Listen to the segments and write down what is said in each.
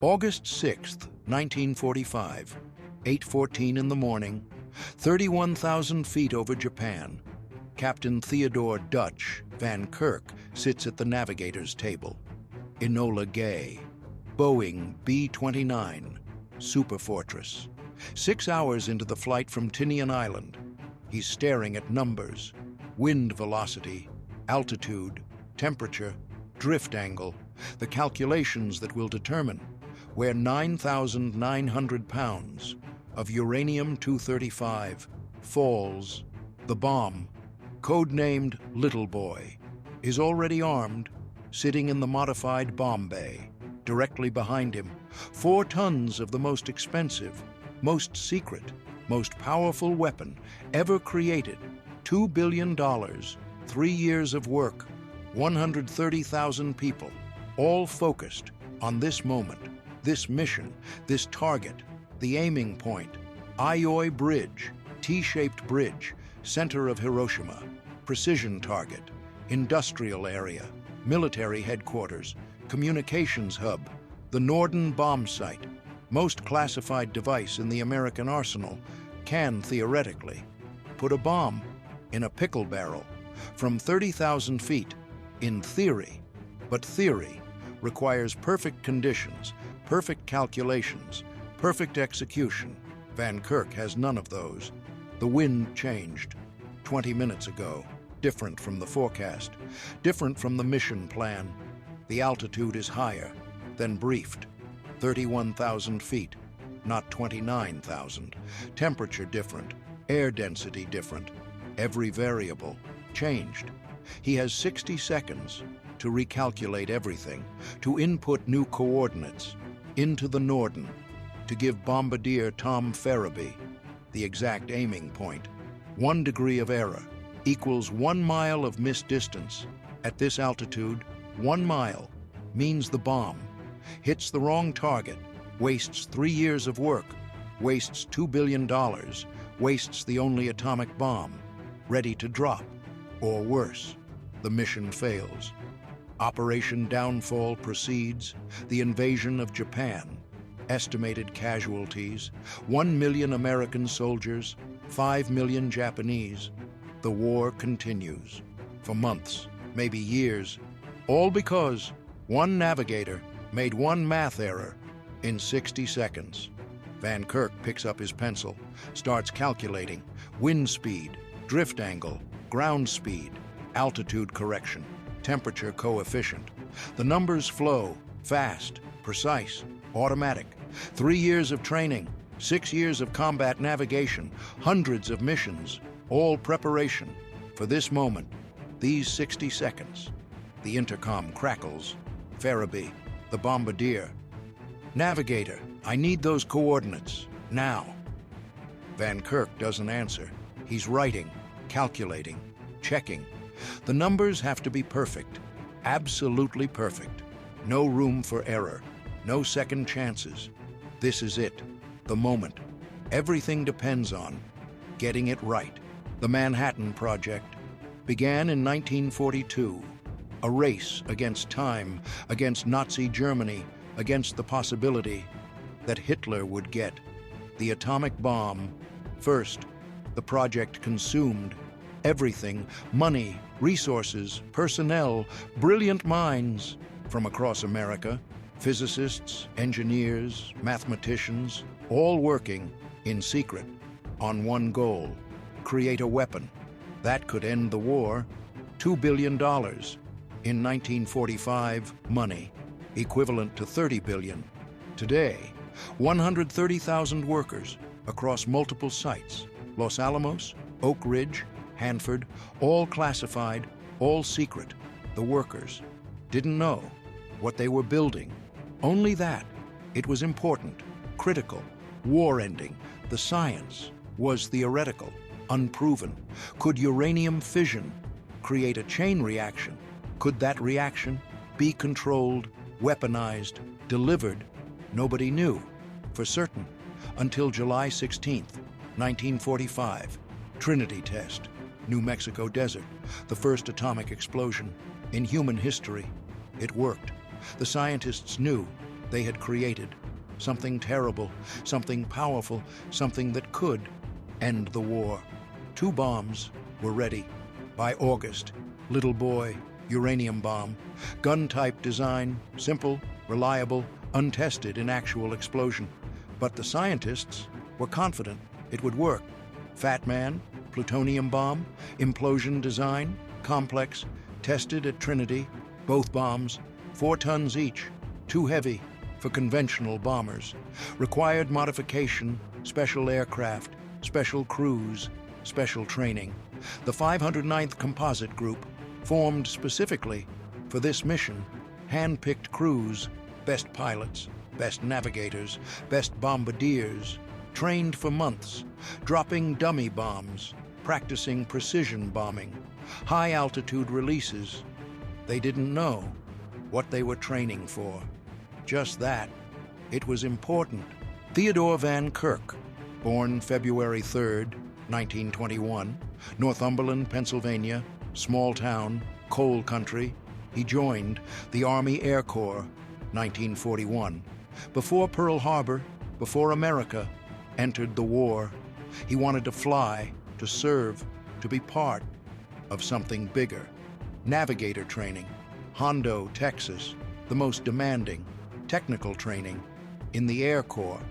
August 6th, 1945, 8:14 in the morning, 31,000 feet over Japan. Captain Theodore Van Kirk sits at the navigator's table. Enola Gay, Boeing B-29, Superfortress. 6 hours into the flight from Tinian Island, he's staring at numbers, wind velocity, altitude, temperature, drift angle, the calculations that will determine where 9,900 pounds of uranium-235 falls. The bomb, codenamed Little Boy, is already armed, sitting in the modified bomb bay. Directly behind him, 4 tons of the most expensive, most secret, most powerful weapon ever created. $2 billion, 3 years of work, 130,000 people, all focused on this moment, this mission, this target, the aiming point. Aioi Bridge, T-shaped bridge, center of Hiroshima, precision target, industrial area, military headquarters, communications hub, the Norden bomb site. Most classified device in the American arsenal can theoretically put a bomb in a pickle barrel from 30,000 feet, in theory. But theory requires perfect conditions, perfect calculations, perfect execution. Van Kirk has none of those. The wind changed 20 minutes ago, different from the forecast, different from the mission plan. The altitude is higher than briefed, 31,000 feet, not 29,000. Temperature different, air density different. Every variable changed. He has 60 seconds to recalculate everything, to input new coordinates into the Norden, to give Bombardier Tom Farabee the exact aiming point. 1 degree of error equals 1 mile of missed distance. At this altitude, 1 mile means the bomb hits the wrong target, wastes 3 years of work, wastes $2 billion, wastes the only atomic bomb ready to drop, or worse, the mission fails. Operation Downfall proceeds, the invasion of Japan. Estimated casualties, 1 million American soldiers, 5 million Japanese. The war continues for months, maybe years, all because one navigator made one math error in 60 seconds. Van Kirk picks up his pencil, starts calculating wind speed, drift angle, ground speed, altitude correction, temperature coefficient. The numbers flow, fast, precise, automatic. 3 years of training, 6 years of combat navigation, hundreds of missions, all preparation for this moment, these 60 seconds. The intercom crackles. Farabee, the bombardier. Navigator, I need those coordinates, now. Van Kirk doesn't answer. He's writing, calculating, checking. The numbers have to be perfect, absolutely perfect. No room for error, no second chances. This is it, the moment. Everything depends on getting it right. The Manhattan Project began in 1942, a race against time, against Nazi Germany, against the possibility that Hitler would get the atomic bomb. First, the project consumed everything: money, resources, personnel, brilliant minds from across America, physicists, engineers, mathematicians, all working in secret on one goal: create a weapon that could end the war. $2 billion in 1945 money, equivalent to $30 billion. Today, 130,000 workers across multiple sites: Los Alamos, Oak Ridge, Hanford, all classified, all secret. The workers didn't know what they were building, only that it was important, critical, war-ending. The science was theoretical, unproven. Could uranium fission create a chain reaction? Could that reaction be controlled, weaponized, delivered? Nobody knew for certain until July 16th, 1945. Trinity test, New Mexico desert, the first atomic explosion in human history. It worked. The scientists knew they had created. Something terrible, something powerful, something that could end the war. 2 bombs were ready. By August, Little Boy, uranium bomb, gun-type design, simple, reliable, untested in actual explosion. But the scientists were confident it would work. Fat Man, plutonium bomb, implosion design, complex, tested at Trinity, both bombs, 4 tons each, too heavy for conventional bombers. Required modification, special aircraft, special crews, special training. The 509th Composite Group, formed specifically for this mission, hand-picked crews, best pilots, best navigators, best bombardiers, trained for months, dropping dummy bombs, practicing precision bombing, high-altitude releases. They didn't know what they were training for. Just that, it was important. Theodore Van Kirk, born February 3rd, 1921, Northumberland, Pennsylvania, small town, coal country. He joined the Army Air Corps, 1941. Before Pearl Harbor, before America entered the war, he wanted to fly, to serve, to be part of something bigger. Navigator training, Hondo, Texas, the most demanding technical training in the Air Corps.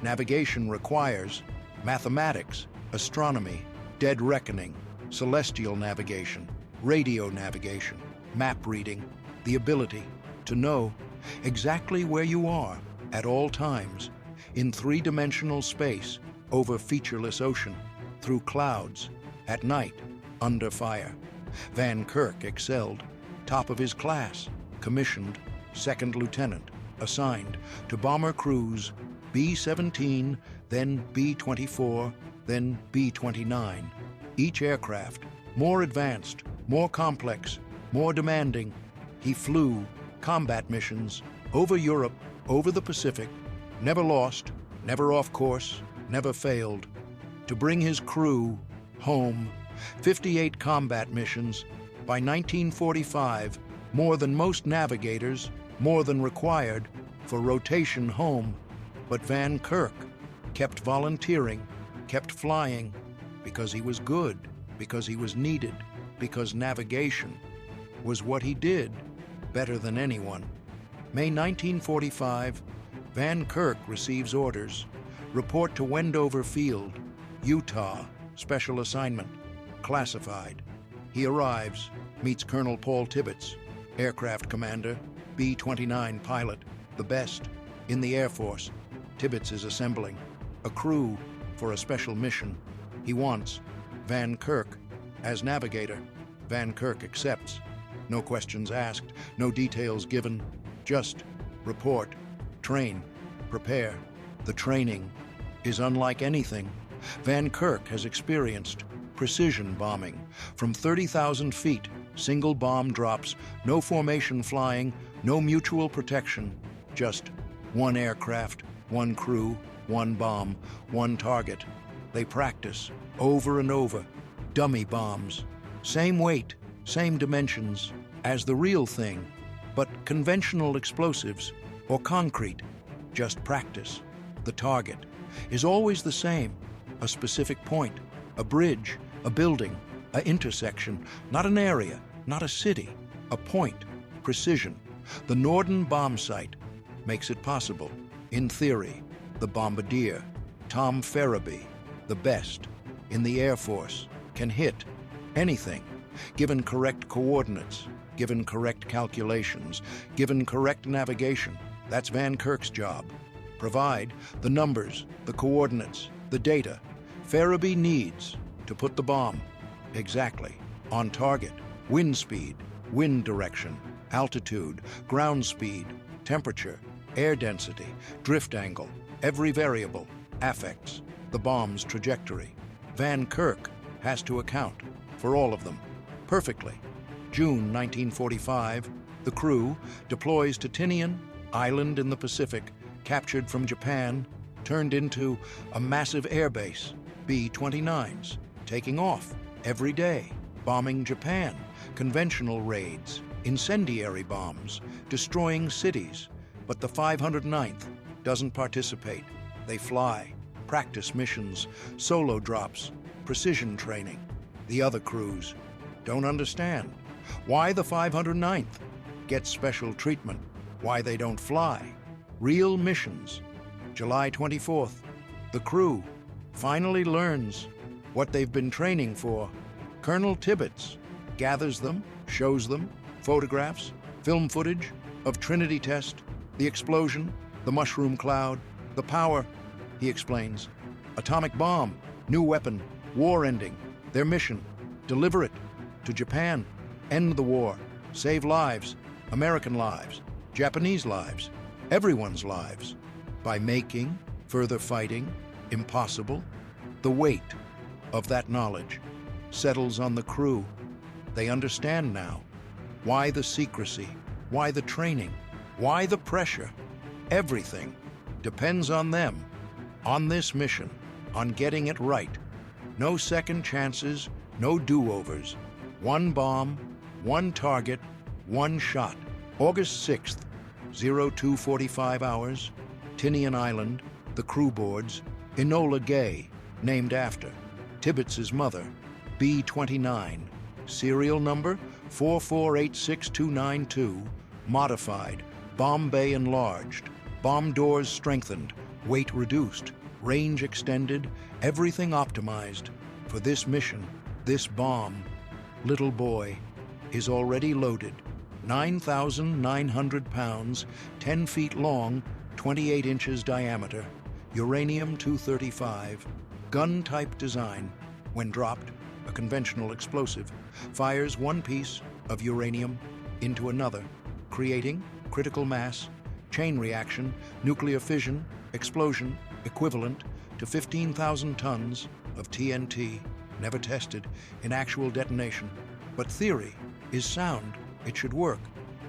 Navigation requires mathematics, astronomy, dead reckoning, celestial navigation, radio navigation, map reading, the ability to know exactly where you are at all times in 3-dimensional space, over featureless ocean, through clouds, at night, under fire. Van Kirk excelled, top of his class, commissioned, 2nd lieutenant, assigned to bomber crews B-17, then B-24, then B-29. Each aircraft, more advanced, more complex, more demanding. He flew combat missions over Europe, over the Pacific, never lost, never off course, never failed. To bring his crew home, 58 combat missions. By 1945, more than most navigators, more than required for rotation home. But Van Kirk kept volunteering, kept flying, because he was good, because he was needed, because navigation was what he did better than anyone. May 1945, Van Kirk receives orders. Report to Wendover Field, Utah, special assignment, classified. He arrives, meets Colonel Paul Tibbets, aircraft commander, B-29 pilot, the best in the Air Force. Tibbets is assembling a crew for a special mission. He wants Van Kirk as navigator. Van Kirk accepts. No questions asked, no details given, just report, train, prepare. The training is unlike anything Van Kirk has experienced. Precision bombing from 30,000 feet, single bomb drops, no formation flying, no mutual protection, just one aircraft, one crew, one bomb, one target. They practice over and over. Dummy bombs, same weight, same dimensions as the real thing, but conventional explosives or concrete, just practice. The target is always the same, a specific point, a bridge, a building, an intersection, not an area, not a city, a point, precision. The Norden bomb site makes it possible. In theory, the bombardier, Tom Farabee, the best in the Air Force, can hit anything, given correct coordinates, given correct calculations, given correct navigation. That's Van Kirk's job. Provide the numbers, the coordinates, the data Farabee needs to put the bomb exactly on target. Wind speed, wind direction, altitude, ground speed, temperature, air density, drift angle, every variable affects the bomb's trajectory. Van Kirk has to account for all of them perfectly. June 1945, the crew deploys to Tinian Island in the Pacific, captured from Japan, turned into a massive airbase, B-29s, taking off every day, bombing Japan, conventional raids, incendiary bombs, destroying cities, But the 509th doesn't participate. They fly, practice missions, solo drops, precision training. The other crews don't understand why the 509th gets special treatment, why they don't fly. Real missions. July 24th, the crew finally learns what they've been training for. Colonel Tibbets gathers them, shows them photographs, film footage of Trinity test, the explosion, the mushroom cloud, the power, he explains. Atomic bomb, new weapon, war ending. Their mission, deliver it to Japan, end the war, save lives, American lives, Japanese lives, everyone's lives. By making further fighting impossible, the weight of that knowledge settles on the crew. They understand now why the secrecy, why the training, why the pressure. Everything depends on them, on this mission, on getting it right. No second chances, no do-overs. One bomb, one target, one shot. August 6th, 02:45 hours, Tinian Island, the crew boards, Enola Gay, named after Tibbets's mother, B-29, serial number 4486292, modified, bomb bay enlarged, bomb doors strengthened, weight reduced, range extended, everything optimized. For this mission, this bomb, little boy, is already loaded. 9,900 pounds, 10 feet long, 28 inches diameter, uranium-235, gun-type design. When dropped, a conventional explosive fires one piece of uranium into another, creating critical mass, chain reaction, nuclear fission, explosion, equivalent to 15,000 tons of TNT, never tested in actual detonation. But theory is sound. It should work.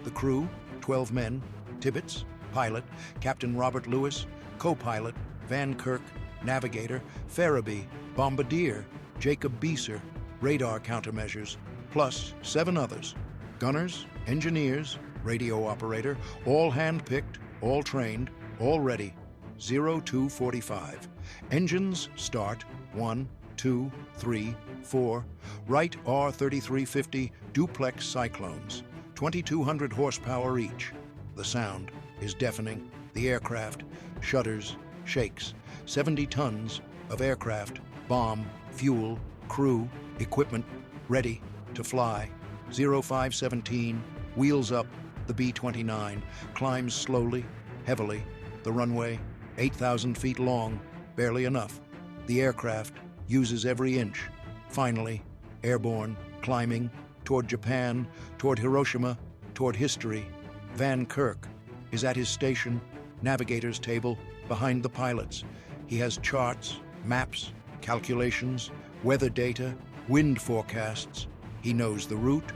The crew, 12 men, Tibbets, pilot, Captain Robert Lewis, co-pilot, Van Kirk, navigator, Farabee, bombardier, Jacob Beeser, radar countermeasures, plus 7 others, gunners, engineers, radio operator, all hand-picked, all trained, all ready. 02:45. Engines start. 1, 2, 3, 4. Wright R3350 duplex cyclones, 2,200 horsepower each. The sound is deafening. The aircraft shudders, shakes. 70 tons of aircraft, bomb, fuel, crew, equipment, ready to fly. 0517, wheels up. The B-29 climbs slowly, heavily. The runway, 8,000 feet long, barely enough. The aircraft uses every inch. Finally, airborne, climbing, toward Japan, toward Hiroshima, toward history. Van Kirk is at his station, navigator's table, behind the pilots. He has charts, maps, calculations, weather data, wind forecasts. He knows the route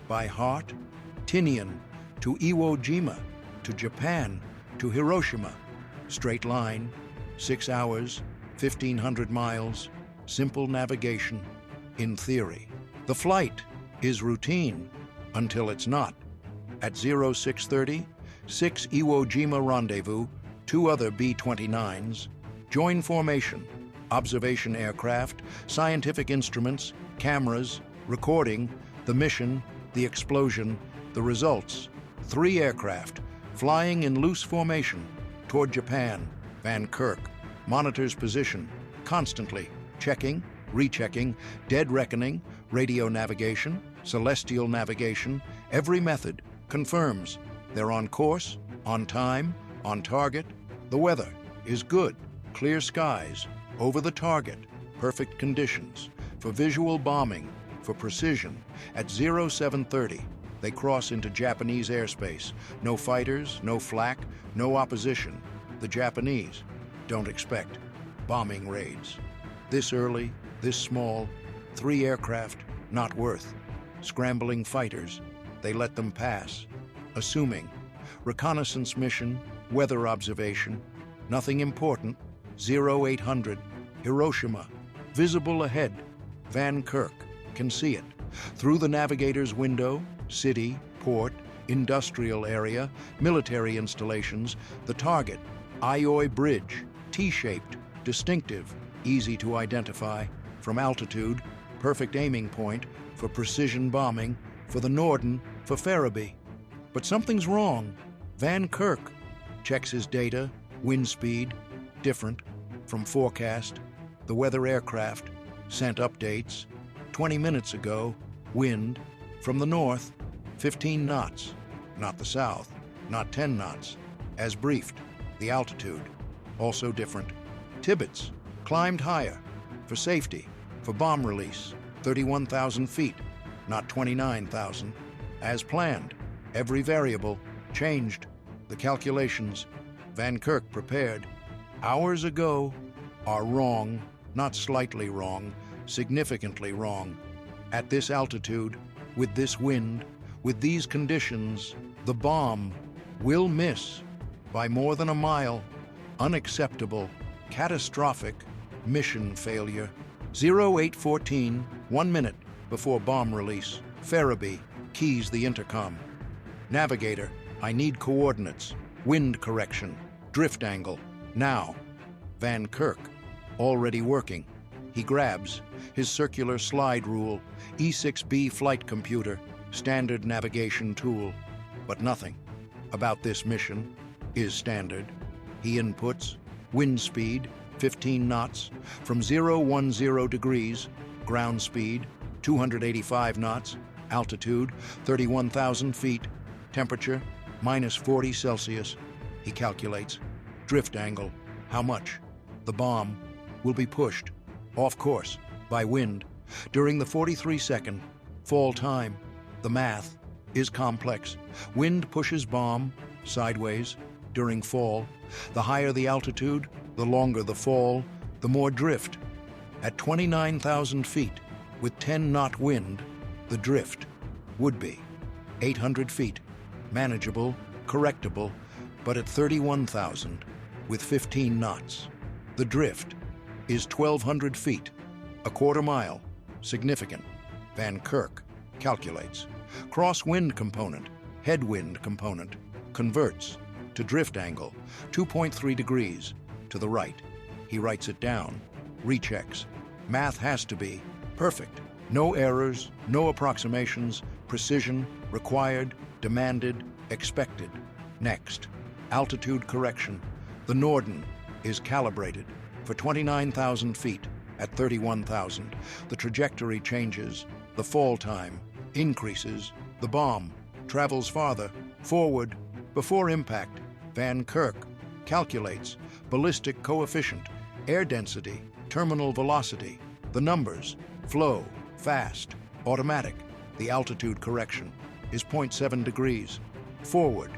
by heart. Tinian to Iwo Jima, to Japan, to Hiroshima. Straight line, 6 hours, 1,500 miles, simple navigation, in theory. The flight is routine until it's not. At 0630, 6 Iwo Jima rendezvous, 2 other B-29s, join formation, observation aircraft, scientific instruments, cameras, recording, the mission, the explosion, the results. 3 aircraft flying in loose formation toward Japan. Van Kirk monitors position, constantly checking, rechecking, dead reckoning, radio navigation, celestial navigation. Every method confirms they're on course, on time, on target. The weather is good, clear skies, over the target, perfect conditions, for visual bombing, for precision. At 0730, they cross into Japanese airspace. No fighters, no flak, no opposition. The Japanese don't expect bombing raids. This early, this small, 3 aircraft, not worth. Scrambling fighters, they let them pass. Assuming reconnaissance mission, weather observation, nothing important. 0800, Hiroshima, visible ahead. Van Kirk can see it. Through the navigator's window, city, port, industrial area, military installations. The target, Aoi Bridge, T-shaped, distinctive, easy to identify. From altitude, perfect aiming point for precision bombing, for the Norden, for Ferriby. But something's wrong. Van Kirk checks his data, wind speed, different from forecast. The weather aircraft sent updates. 20 minutes ago, wind from the north, 15 knots, not the south, not 10 knots, as briefed. The altitude, also different. Tibbets climbed higher, for safety, for bomb release, 31,000 feet, not 29,000, as planned. Every variable changed. The calculations Van Kirk prepared hours ago are wrong, not slightly wrong, significantly wrong. At this altitude, with this wind, with these conditions, the bomb will miss by more than a mile. Unacceptable, catastrophic, mission failure. 0814, 1 minute before bomb release. Ferriby keys the intercom. Navigator, I need coordinates. Wind correction. Drift angle. Now. Van Kirk, already working. He grabs his circular slide rule, E6B flight computer, standard navigation tool. But nothing about this mission is standard. He inputs wind speed, 15 knots, from 010 degrees, ground speed, 285 knots, altitude, 31,000 feet, temperature, -40 Celsius. He calculates. Drift angle, how much? The bomb will be pushed off course by wind during the 43-second fall time. The math is complex. Wind pushes bomb sideways during fall. The higher the altitude, the longer the fall, the more drift. At 29,000 feet, with 10-knot wind, the drift would be 800 feet. Manageable, correctable, but at 31,000, with 15 knots, the drift is 1,200 feet, a quarter mile. Significant. Van Kirk calculates. Crosswind component, headwind component, converts to drift angle, 2.3 degrees to the right. He writes it down, rechecks. Math has to be perfect. No errors, no approximations, precision, required, demanded, expected. Next, altitude correction. The Norden is calibrated for 29,000 feet at 31,000. The trajectory changes. The fall time increases. The bomb travels farther, forward, before impact. Van Kirk calculates ballistic coefficient, air density, terminal velocity. The numbers flow fast, automatic. The altitude correction is 0.7 degrees. Forward,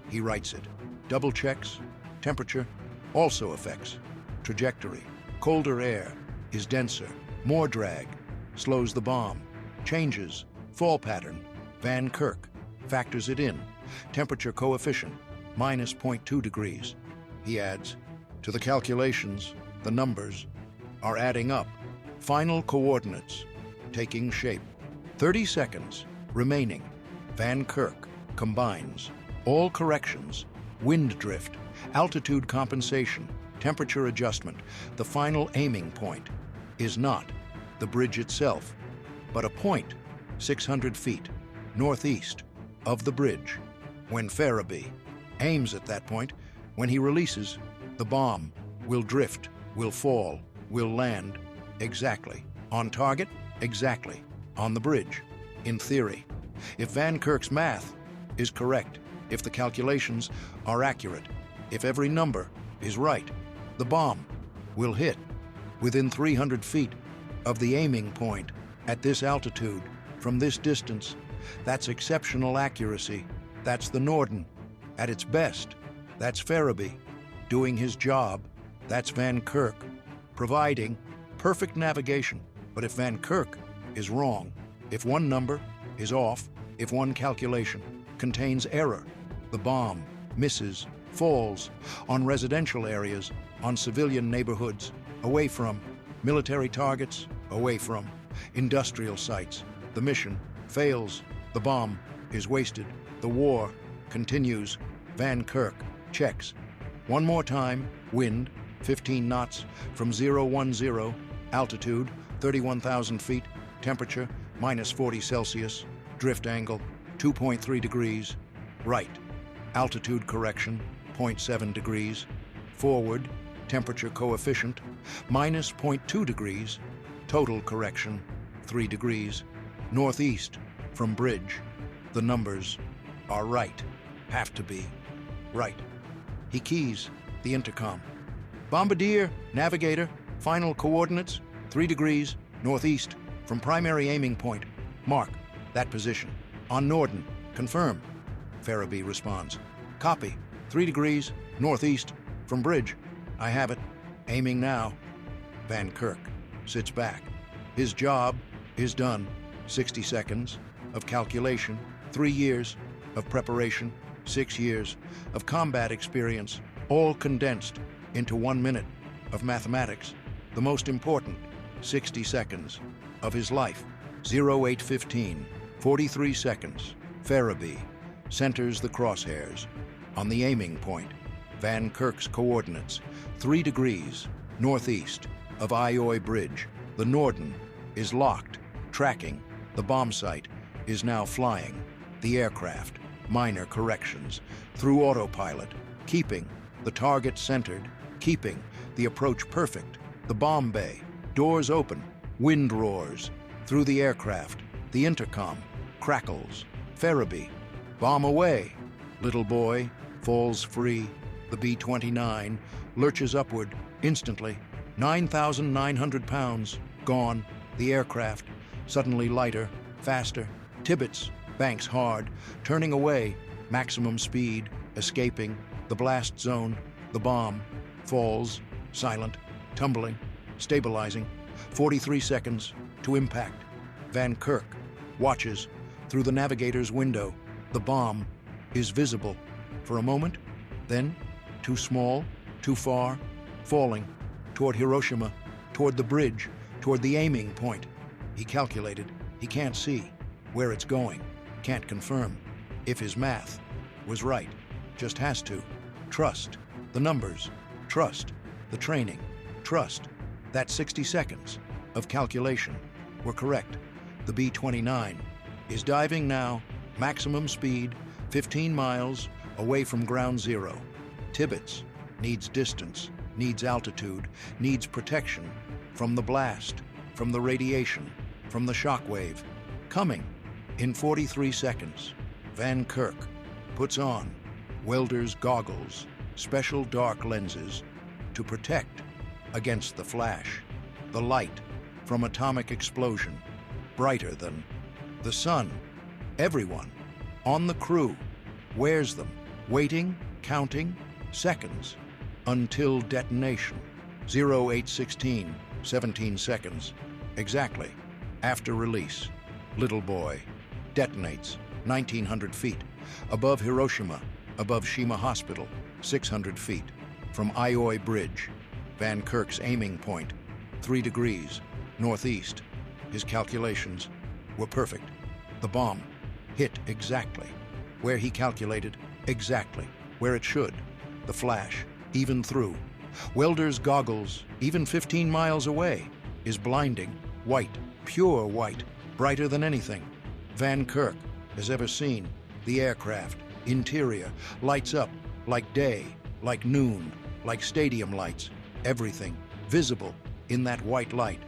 he writes it. Double checks. Temperature also affects trajectory. Colder air is denser, more drag, slows the bomb, changes fall pattern. Van Kirk factors it in. Temperature coefficient, -0.2 degrees. He adds, to the calculations, the numbers are adding up. Final coordinates taking shape. 30 seconds remaining. Van Kirk combines all corrections, wind drift, altitude compensation, temperature adjustment. The final aiming point is not the bridge itself, but a point 600 feet northeast of the bridge. When Ferriby aims at that point, when he releases, the bomb will drift, will fall, will land exactly on target, exactly on the bridge. In theory, if Van Kirk's math is correct, if the calculations are accurate, if every number is right, the bomb will hit within 300 feet of the aiming point at this altitude, from this distance. That's exceptional accuracy. That's the Norden at its best. That's Ferriby doing his job. That's Van Kirk providing perfect navigation. But if Van Kirk is wrong, if one number is off, if one calculation contains error, the bomb misses, falls on residential areas, on civilian neighborhoods, away from military targets, away from industrial sites. The mission fails. The bomb is wasted. The war continues. Van Kirk checks. One more time. Wind, 15 knots from 010. Altitude, 31,000 feet. Temperature, -40 Celsius. Drift angle, 2.3 degrees. Right. Altitude correction, 0.7 degrees. Forward, temperature coefficient, -0.2 degrees. Total correction, 3 degrees. Northeast, from bridge. The numbers are right. Have to be. Right. He keys the intercom. Bombardier, navigator, final coordinates, 3 degrees, northeast, from primary aiming point. Mark that position. On Norden, confirm. Farabee responds. Copy, 3 degrees, northeast, from bridge. I have it. Aiming now. Van Kirk sits back. His job is done. 60 seconds of calculation, 3 years of preparation, 6 years of combat experience, all condensed into 1 minute of mathematics. The most important 60 seconds of his life. 0815, 43 seconds. Farabee centers the crosshairs on the aiming point. Van Kirk's coordinates, 3 degrees northeast of Ioy Bridge. The Norden is locked, tracking. The bomb site is now flying. The aircraft, minor corrections, through autopilot, keeping the target centered, keeping the approach perfect. The bomb bay, doors open, wind roars. Through the aircraft, the intercom crackles. Farabee, bomb away. Little boy falls free. The B-29 lurches upward instantly. 9,900 pounds gone. The aircraft suddenly lighter, faster. Tibbets banks hard, turning away. Maximum speed, escaping the blast zone. The bomb falls, silent, tumbling, stabilizing. 43 seconds to impact. Van Kirk watches through the navigator's window. The bomb is visible for a moment, then too small, too far, falling toward Hiroshima, toward the bridge, toward the aiming point. He calculated. He can't see where it's going, can't confirm if his math was right, just has to. Trust the numbers, trust the training, trust that 60 seconds of calculation were correct. The B-29 is diving now, maximum speed, 15 miles away from ground zero. Tibbets needs distance, needs altitude, needs protection from the blast, from the radiation, from the shockwave. Coming in 43 seconds, Van Kirk puts on welder's goggles, special dark lenses to protect against the flash, the light from atomic explosion, brighter than the sun. Everyone on the crew wears them, waiting, counting seconds until detonation. 0816, 17 seconds, exactly after release. Little boy detonates 1,900 feet above Hiroshima, above Shima Hospital, 600 feet from Ioy Bridge. Van Kirk's aiming point, 3 degrees northeast. His calculations were perfect. The bomb hit exactly where he calculated, exactly where it should. The flash, even through. Welder's goggles, even 15 miles away, is blinding, white, pure white, brighter than anything Van Kirk has ever seen. The aircraft, interior, lights up like day, like noon, like stadium lights, everything visible in that white light.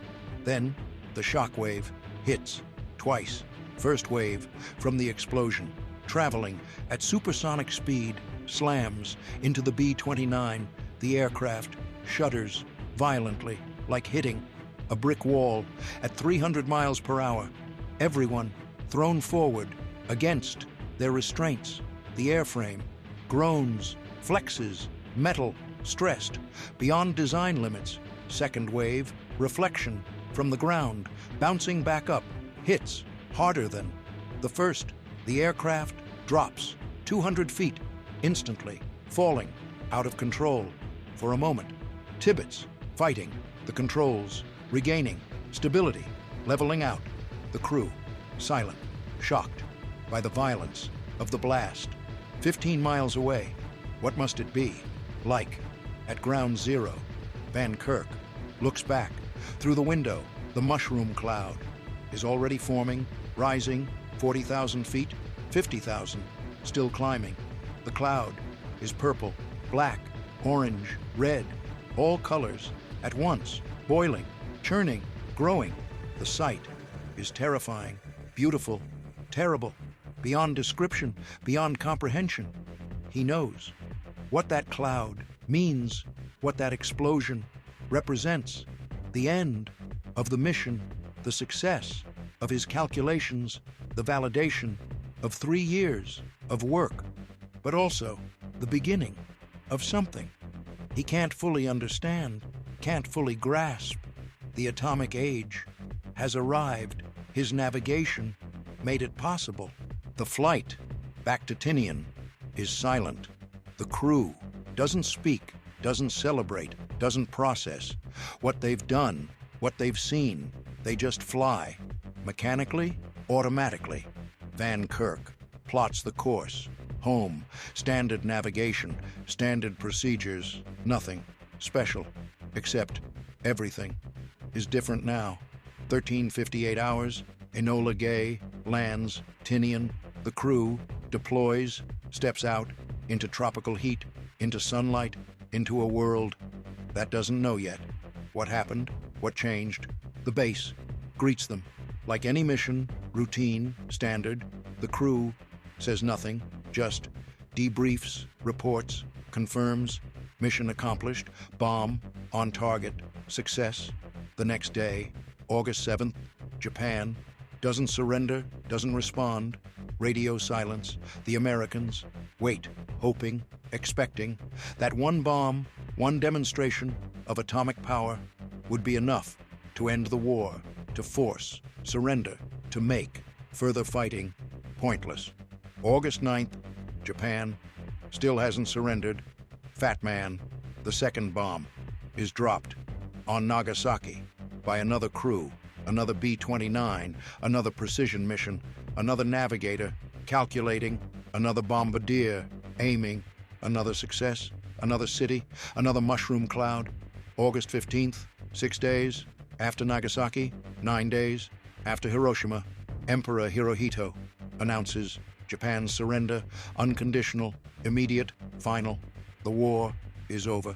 Then the shockwave hits twice. First wave from the explosion, traveling at supersonic speed, slams into the B-29. The aircraft shudders violently, like hitting a brick wall at 300 miles per hour. Everyone thrown forward against their restraints. The airframe groans, flexes, metal, stressed, beyond design limits. Second wave, reflection from the ground, bouncing back up, hits harder than the first. The aircraft drops 200 feet, instantly, falling out of control. For a moment, Tibbets fighting the controls, regaining stability, leveling out. The crew, silent, shocked by the violence of the blast. 15 miles away. What must it be? Like, at ground zero. Van Kirk looks back. Through the window, the mushroom cloud is already forming, rising, 40,000 feet, 50,000, still climbing. The cloud is purple, black, orange, red, all colors at once, boiling, churning, growing. The sight is terrifying, beautiful, terrible, beyond description, beyond comprehension. He knows what that cloud means, what that explosion represents, the end of the mission, the success of his calculations, the validation of 3 years of work, but also the beginning of something he can't fully understand, can't fully grasp. The atomic age has arrived. His navigation made it possible. The flight back to Tinian is silent. The crew doesn't speak, doesn't celebrate, doesn't process what they've done, what they've seen. They just fly, mechanically, automatically. Van Kirk plots the course. Home, standard navigation, standard procedures, nothing special, except everything is different now. 13:58 hours, Enola Gay lands, Tinian. The crew deploys, steps out into tropical heat, into sunlight, into a world that doesn't know yet what happened, what changed. The base greets them like any mission, routine, standard. The crew says nothing, just debriefs, reports, confirms, mission accomplished, bomb on target, success. The next day, August 7th, Japan doesn't surrender, doesn't respond. Radio silence. The Americans wait, hoping, expecting that one bomb, one demonstration of atomic power would be enough to end the war, to force surrender, to make further fighting pointless. August 9th, Japan still hasn't surrendered. Fat Man, the second bomb, is dropped on Nagasaki by another crew, another B-29, another precision mission, another navigator, calculating, another bombardier, aiming, another success, another city, another mushroom cloud. August 15th, 6 days after Nagasaki, 9 days after Hiroshima, Emperor Hirohito announces Japan's surrender, unconditional, immediate, final. The war is over.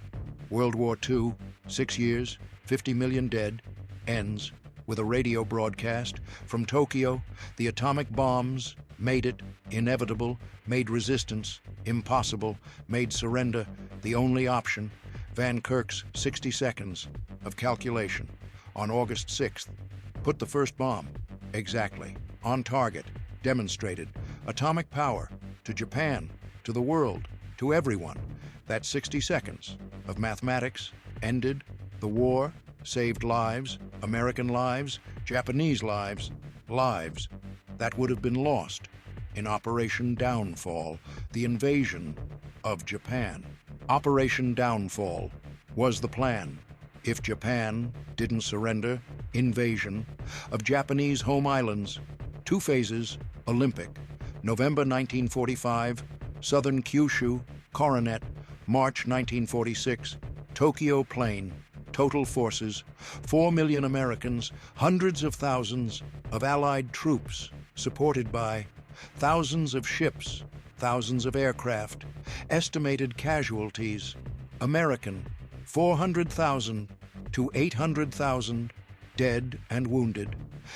World War II, 6 years, 50 million dead, ends with a radio broadcast from Tokyo. The atomic bombs made it inevitable, made resistance impossible, made surrender the only option. Van Kirk's 60 seconds of calculation on August 6th put the first bomb exactly on target, demonstrated atomic power to Japan, to the world, to everyone. That 60 seconds of mathematics ended the war, saved lives, American lives, Japanese lives, lives that would have been lost in Operation Downfall, the invasion of Japan. Operation Downfall was the plan. If Japan didn't surrender, invasion of Japanese home islands. 2 phases, Olympic. November 1945, Southern Kyushu, Coronet. March 1946, Tokyo Plain. Total forces, 4 million Americans, hundreds of thousands of Allied troops, supported by thousands of ships, thousands of aircraft. Estimated casualties, American, 400,000 to 800,000 dead and wounded.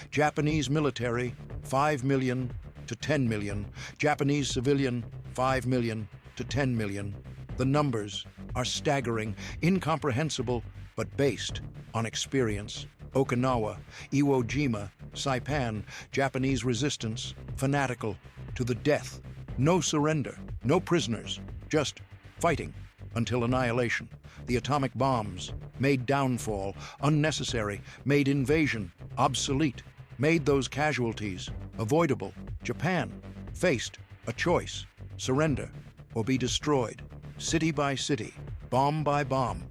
Japanese military, 5 million to 10 million. Japanese civilian, 5 million to 10 million. The numbers are staggering, incomprehensible, but based on experience. Okinawa, Iwo Jima, Saipan, Japanese resistance, fanatical to the death. No surrender, no prisoners, just fighting until annihilation. The atomic bombs made downfall unnecessary, made invasion obsolete, made those casualties avoidable. Japan faced a choice: surrender or be destroyed, city by city, bomb by bomb,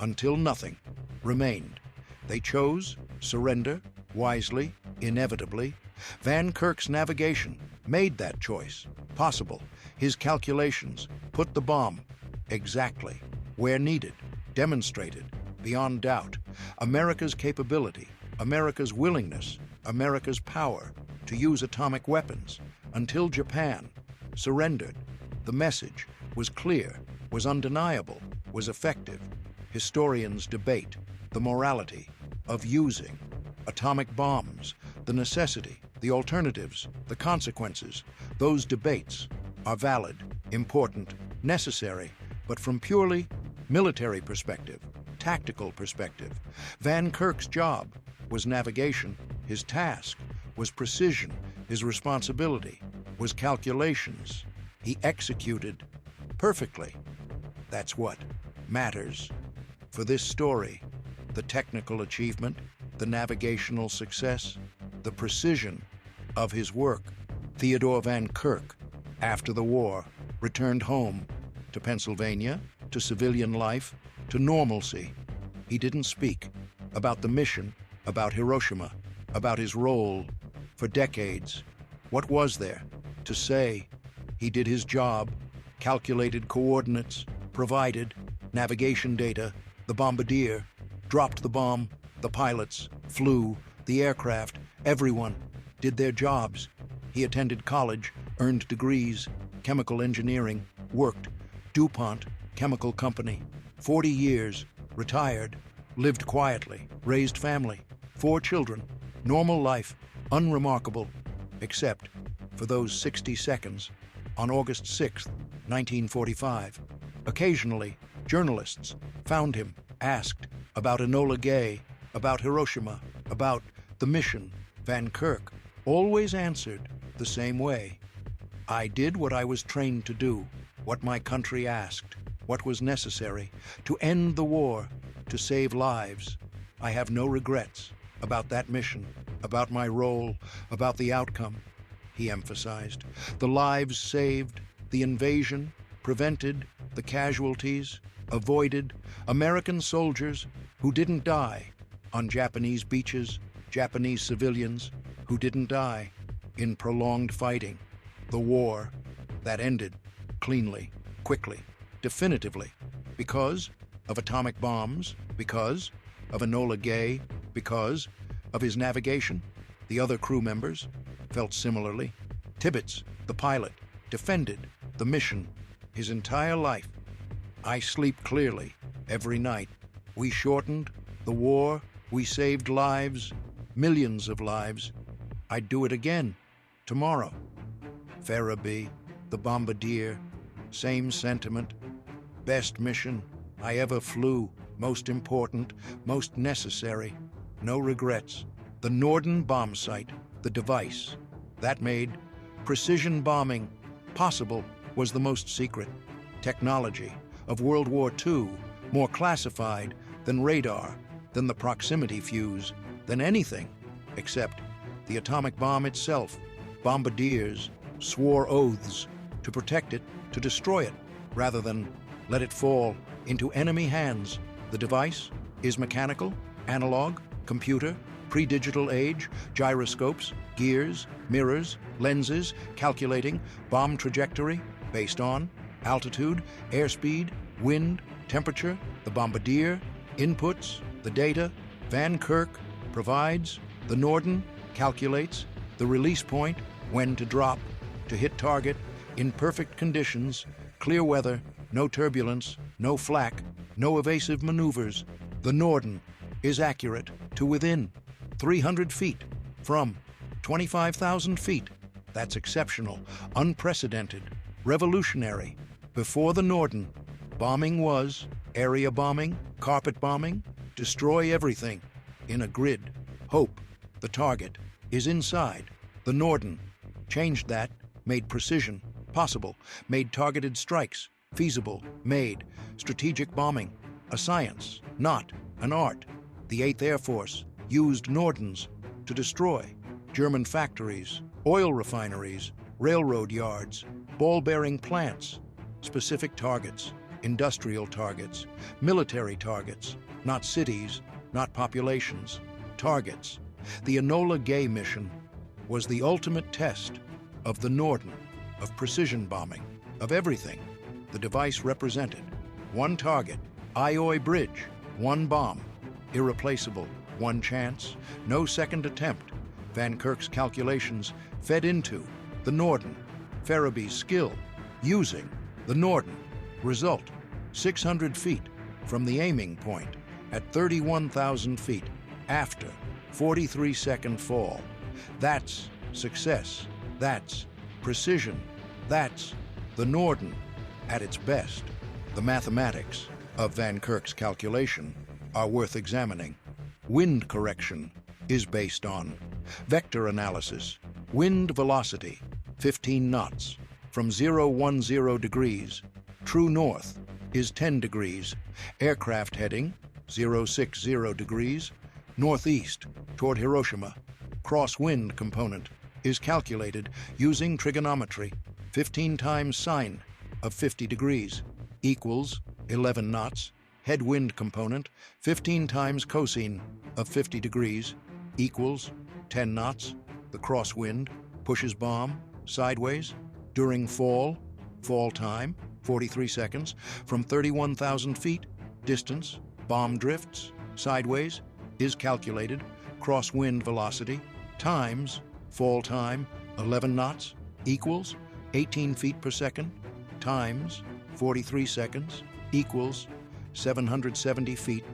until nothing remained. They chose surrender, wisely, inevitably. Van Kirk's navigation made that choice possible. His calculations put the bomb exactly where needed, demonstrated beyond doubt America's capability, America's willingness, America's power to use atomic weapons. Until Japan surrendered, the message was clear, was undeniable, was effective. Historians debate the morality of using atomic bombs, the necessity, the alternatives, the consequences. Those debates are valid, important, necessary, but from purely military perspective, tactical perspective. Van Kirk's job was navigation. His task was precision. His responsibility was calculations. He executed perfectly. That's what matters. For this story, the technical achievement, the navigational success, the precision of his work. Theodore Van Kirk, after the war, returned home to Pennsylvania, to civilian life, to normalcy. He didn't speak about the mission, about Hiroshima, about his role. For decades, what was there to say? He did his job, calculated coordinates, provided navigation data. The bombardier dropped the bomb. The pilots flew. The aircraft, everyone did their jobs. He attended college, earned degrees, chemical engineering, worked DuPont Chemical Company. 40 years, retired, lived quietly, raised family, 4 children, normal life, unremarkable, except for those 60 seconds on August 6, 1945. Occasionally, journalists found him, asked about Enola Gay, about Hiroshima, about the mission. Van Kirk always answered the same way. I did what I was trained to do, what my country asked, what was necessary to end the war, to save lives. I have no regrets about that mission, about my role, about the outcome, he emphasized. The lives saved, the invasion prevented, the casualties avoided, American soldiers who didn't die on Japanese beaches, Japanese civilians who didn't die in prolonged fighting. The war that ended cleanly, quickly, definitively, because of atomic bombs, because of Enola Gay, because of his navigation. The other crew members felt similarly. Tibbets, the pilot, defended the mission his entire life. I sleep clearly every night. We shortened the war. We saved lives, millions of lives. I'd do it again tomorrow. Farabee, the bombardier, same sentiment. Best mission I ever flew, most important, most necessary. No regrets. The Norden bomb site, the device that made precision bombing possible, was the most secret technology of World War II, more classified than radar, than the proximity fuse, than anything except the atomic bomb itself. Bombardiers swore oaths to protect it, to destroy it, rather than let it fall into enemy hands. The device is mechanical, analog, computer, pre-digital age, gyroscopes, gears, mirrors, lenses, calculating bomb trajectory based on altitude, airspeed, wind, temperature. The bombardier inputs the data. Van Kirk provides. The Norden calculates the release point, when to drop, to hit target in perfect conditions, clear weather, no turbulence, no flak, no evasive maneuvers. The Norden is accurate to within 300 feet from 25,000 feet. That's exceptional, unprecedented, revolutionary. Before the Norden, bombing was area bombing, carpet bombing, destroy everything in a grid. Hope the target is inside. The Norden changed that, made precision possible, made targeted strikes feasible, made strategic bombing a science, not an art. The 8th Air Force used Nordens to destroy German factories, oil refineries, railroad yards, ball-bearing plants, specific targets, industrial targets, military targets, not cities, not populations, targets. The Enola Gay mission was the ultimate test of the Norden. of precision bombing, of everything. The device represented one target, Aoi Bridge, one bomb, irreplaceable, one chance, no second attempt. Van Kirk's calculations fed into the Norden, Farabi's skill using the Norden. Result, 600 feet from the aiming point at 31,000 feet after 43-second fall. That's success. That's precision. That's the Norden at its best. The mathematics of Van Kirk's calculation are worth examining. Wind correction is based on vector analysis. Wind velocity, 15 knots. From 010 degrees, true north is 10 degrees. Aircraft heading, 060 degrees, northeast toward Hiroshima. Crosswind component is calculated using trigonometry. 15 times sine of 50 degrees equals 11 knots. Headwind component, 15 times cosine of 50 degrees equals 10 knots. The crosswind pushes bomb sideways during fall time, 43 seconds, from 31,000 feet. Distance, bomb drifts sideways, is calculated. Crosswind velocity times fall time, 11 knots, equals 18 feet per second, times 43 seconds, equals 770 feet,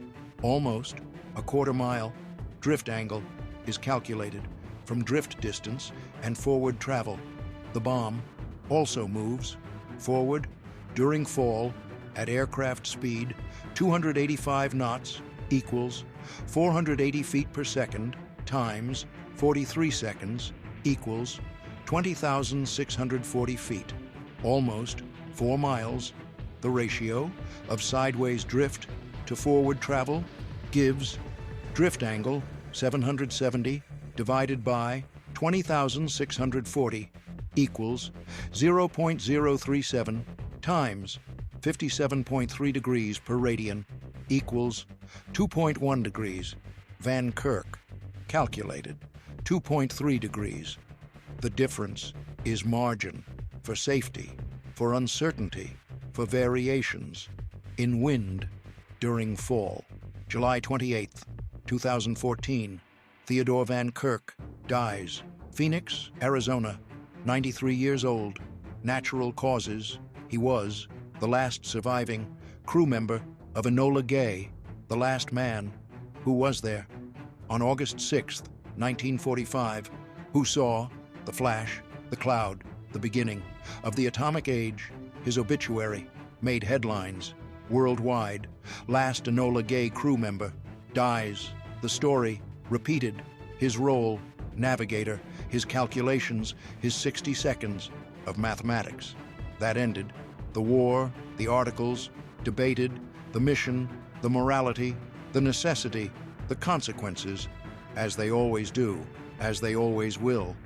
almost a quarter mile. Drift angle is calculated from drift distance and forward travel. The bomb also moves forward during fall at aircraft speed 285 knots equals 480 feet per second times 43 seconds equals 20,640 feet, almost 4 miles. The ratio of sideways drift to forward travel gives drift angle 770 divided by 20,640 equals 0.037 times 57.3 degrees per radian equals 2.1 degrees. Van Kirk calculated 2.3 degrees. The difference is margin for safety, for uncertainty, for variations in wind during fall. July 28, 2014, Theodore Van Kirk dies. Phoenix, Arizona, 93 years old. Natural causes. He was the last surviving crew member of Enola Gay, the last man who was there on August 6, 1945, who saw the flash, the cloud, the beginning of the atomic age. His obituary made headlines worldwide. Last Enola Gay crew member dies. The story repeated. His role, navigator, his calculations, his 60 seconds of mathematics. That ended. The war, the articles, debated, the mission, the morality, the necessity, the consequences, as they always do, as they always will.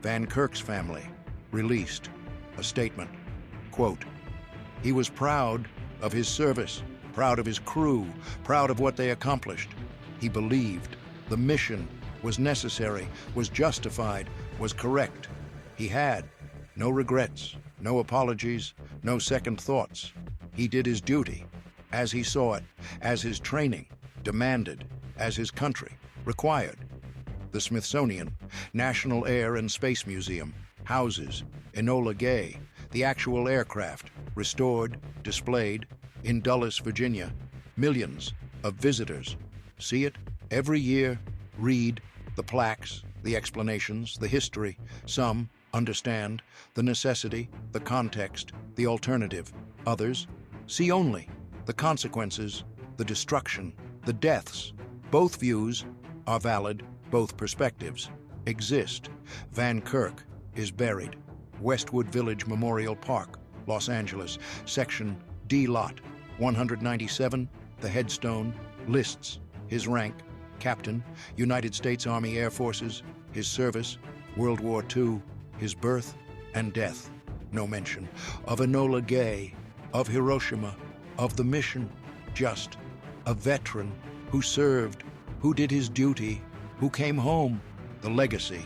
Van Kirk's family released a statement. Quote, "He was proud of his service, proud of his crew, proud of what they accomplished. He believed the mission was necessary, was justified, was correct. He had no regrets, no apologies, no second thoughts. He did his duty as he saw it, as his training demanded, as his country required." The Smithsonian National Air and Space Museum houses Enola Gay, the actual aircraft, restored, displayed in Dulles, Virginia. Millions of visitors see it every year, read the plaques, the explanations, the history. Some understand the necessity, the context, the alternative. Others see only the consequences, the destruction, the deaths. Both views are valid, both perspectives exist. Van Kirk is buried. Westwood Village Memorial Park, Los Angeles, Section D, Lot 197. The headstone lists his rank, Captain, United States Army Air Forces, his service, World War II, his birth and death. No mention of Enola Gay, of Hiroshima, of the mission. Just a veteran who served, who did his duty, who came home. The legacy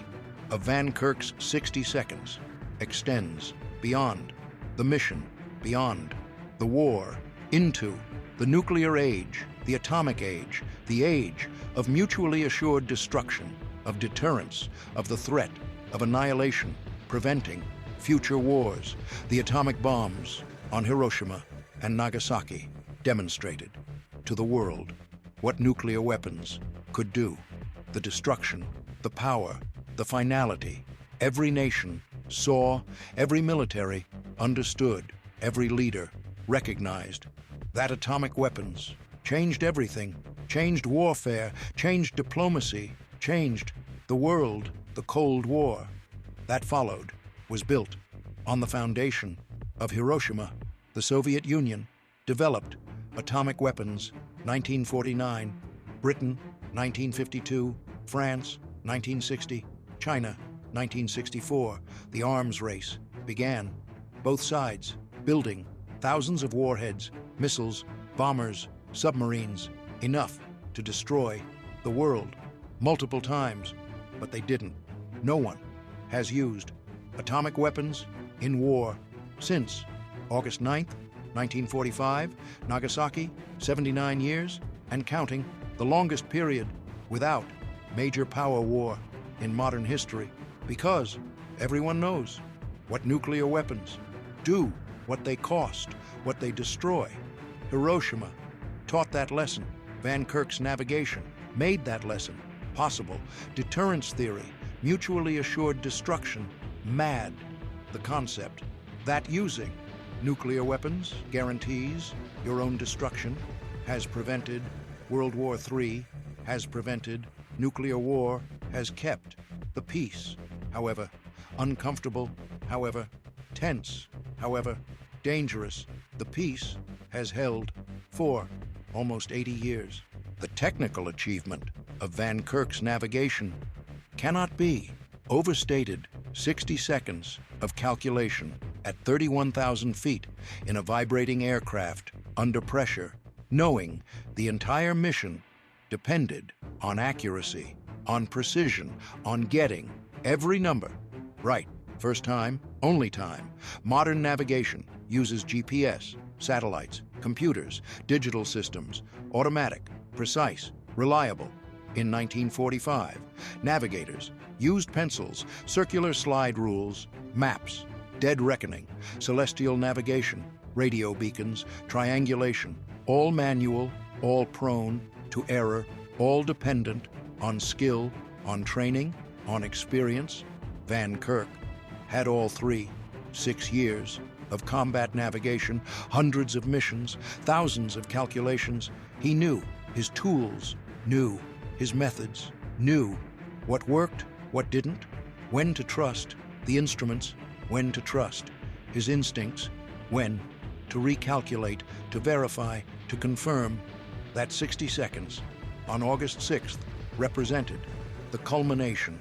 of Van Kirk's 60 seconds extends beyond, the mission, beyond, the war, into the nuclear age, the atomic age, the age of mutually assured destruction, of deterrence, of the threat, of annihilation, preventing future wars. The atomic bombs on Hiroshima and Nagasaki demonstrated to the world what nuclear weapons could do. The destruction, the power, the finality. Every nation saw, every military understood, every leader recognized that atomic weapons changed everything, changed warfare, changed diplomacy, changed the world. The Cold War that followed was built on the foundation of Hiroshima. The Soviet Union developed atomic weapons 1949, Britain 1952, France 1960, China 1964. The arms race began, both sides building thousands of warheads, missiles, bombers, submarines, enough to destroy the world multiple times, but they didn't. No one has used atomic weapons in war since August 9th, 1945, Nagasaki, 79 years, and counting, the longest period without major power war in modern history, because everyone knows what nuclear weapons do, what they cost, what they destroy. Hiroshima taught that lesson. Van Kirk's navigation made that lesson possible. Deterrence theory, mutually assured destruction, mad. The concept that using nuclear weapons guarantees your own destruction, has prevented World War III, has prevented nuclear war, has kept the peace, however uncomfortable, however tense, however dangerous. The peace has held for almost 80 years. The technical achievement of Van Kirk's navigation cannot be overstated. 60 seconds of calculation at 31,000 feet in a vibrating aircraft under pressure, knowing the entire mission depended on accuracy, on precision, on getting every number right. First time, only time. Modern navigation uses GPS, satellites, computers, digital systems, automatic, precise, reliable. In 1945, navigators used pencils, circular slide rules, maps, dead reckoning, celestial navigation, radio beacons, triangulation, all manual, all prone to error, all dependent on skill, on training, on experience. Van Kirk had all three. 6 years of combat navigation, hundreds of missions, thousands of calculations. He knew his tools, knew his methods, knew what worked, what didn't, when to trust the instruments, when to trust his instincts, when to recalculate, to verify, to confirm. That 60 seconds on August 6th represented the culmination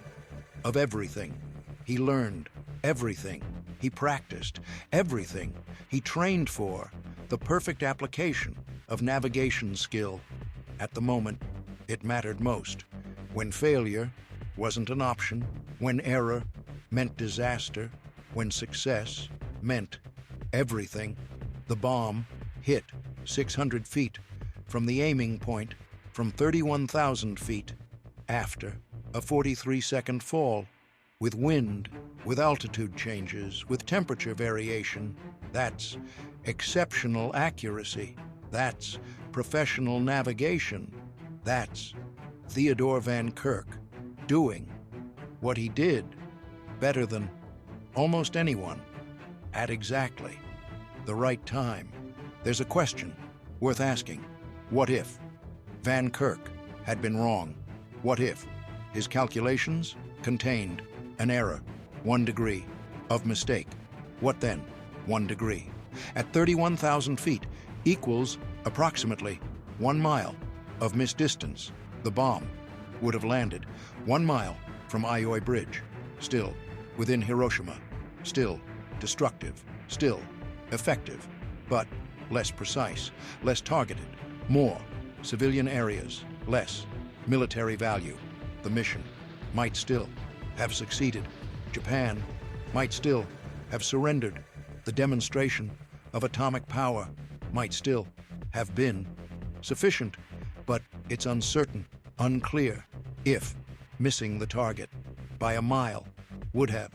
of everything he learned, everything he practiced, everything he trained for, the perfect application of navigation skill at the moment it mattered most, when failure wasn't an option, when error meant disaster, when success meant everything. The bomb hit 600 feet from the aiming point, from 31,000 feet, after a 43-second fall, with wind, with altitude changes, with temperature variation. That's exceptional accuracy. That's professional navigation. That's Theodore Van Kirk doing what he did better than almost anyone at exactly the right time. There's a question worth asking. What if Van Kirk had been wrong? What if his calculations contained an error, 1 degree of mistake? What then? 1 degree at 31,000 feet equals approximately 1 mile of missed distance. The bomb would have landed 1 mile from Aoi Bridge, still within Hiroshima, still destructive, still effective, but less precise, less targeted, more civilian areas, less military value. The mission might still have succeeded. Japan might still have surrendered. The demonstration of atomic power might still have been sufficient, but it's uncertain, unclear if missing the target by a mile would have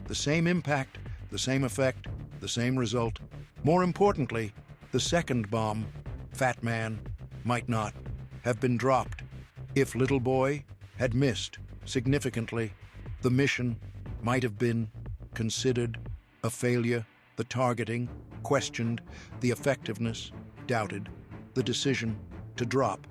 the same impact, the same effect, the same result. More importantly, the second bomb, Fat Man, might not have been dropped. If Little Boy had missed significantly, the mission might have been considered a failure. The targeting questioned, the effectiveness doubted, the decision to drop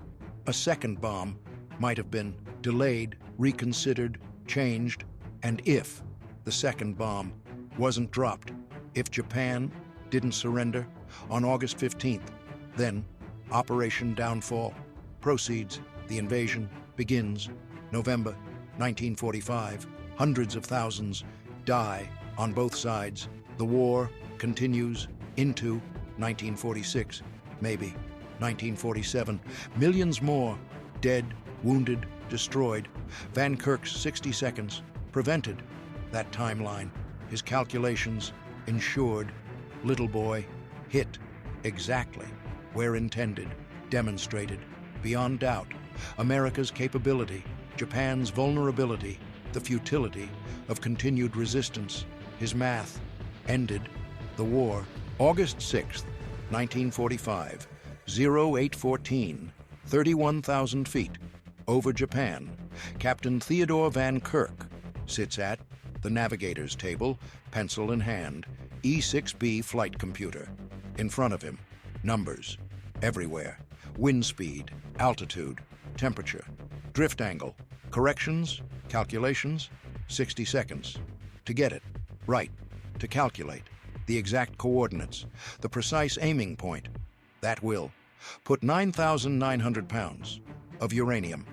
a second bomb might have been delayed, reconsidered, changed, and if the second bomb wasn't dropped, if Japan didn't surrender on August 15th, then Operation Downfall proceeds. The invasion begins. November 1945. Hundreds of thousands die on both sides. The war continues into 1946, maybe 1947. Millions more dead, wounded, destroyed. Van Kirk's 60 seconds prevented that timeline. His calculations ensured Little Boy hit exactly where intended, demonstrated beyond doubt America's capability, Japan's vulnerability, the futility of continued resistance. His math ended the war. August 6, 1945, 0814, 31,000 feet over Japan. Captain Theodore Van Kirk sits at the navigator's table, pencil in hand, E6B flight computer. In front of him, numbers everywhere. Wind speed, altitude, temperature, drift angle, corrections, calculations, 60 seconds. To get it right, to calculate the exact coordinates, the precise aiming point. That will put 9,900 pounds of uranium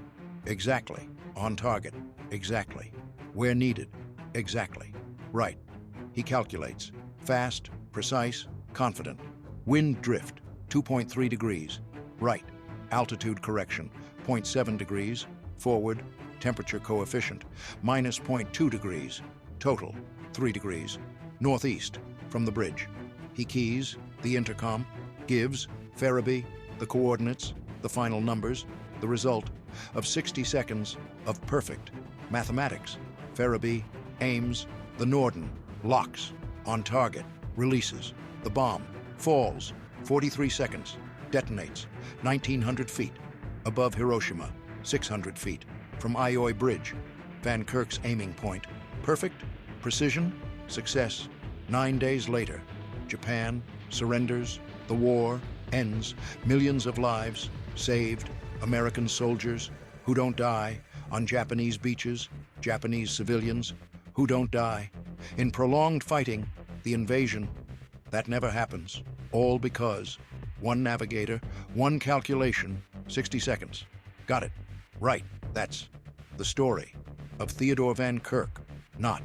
exactly on target, exactly where needed, exactly right. He calculates, fast, precise, confident. Wind drift, 2.3 degrees, right. Altitude correction, 0.7 degrees, forward. Temperature coefficient, minus 0.2 degrees, total, 3 degrees, northeast from the bridge. He keys the intercom, gives Farabee the coordinates, the final numbers, the result of 60 seconds of perfect mathematics. Farabee aims, the Norden locks on target, releases, the bomb falls, 43 seconds, detonates, 1,900 feet above Hiroshima, 600 feet from Aoi Bridge. Van Kirk's aiming point, perfect, precision, success. 9 days later, Japan surrenders, the war ends, millions of lives saved, American soldiers who don't die on Japanese beaches, Japanese civilians who don't die. In prolonged fighting, the invasion, that never happens, all because one navigator, one calculation, 60 seconds. Got it. Right. That's the story of Theodore Van Kirk, not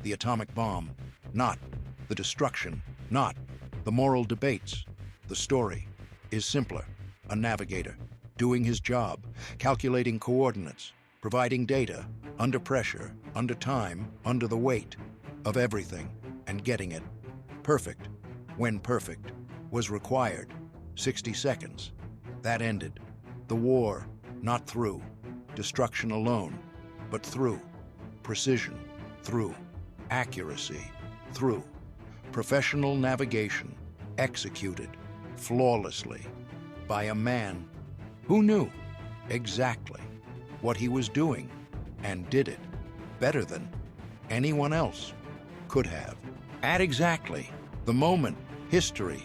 the atomic bomb, not the destruction, not the moral debates. The story is simpler. A navigator doing his job, calculating coordinates, providing data, under pressure, under time, under the weight of everything, and getting it perfect when perfect was required. 60 seconds. That ended. The war, not through destruction alone, but through precision, through accuracy, through professional navigation, executed flawlessly by a man who knew exactly what he was doing and did it better than anyone else could have. At exactly the moment history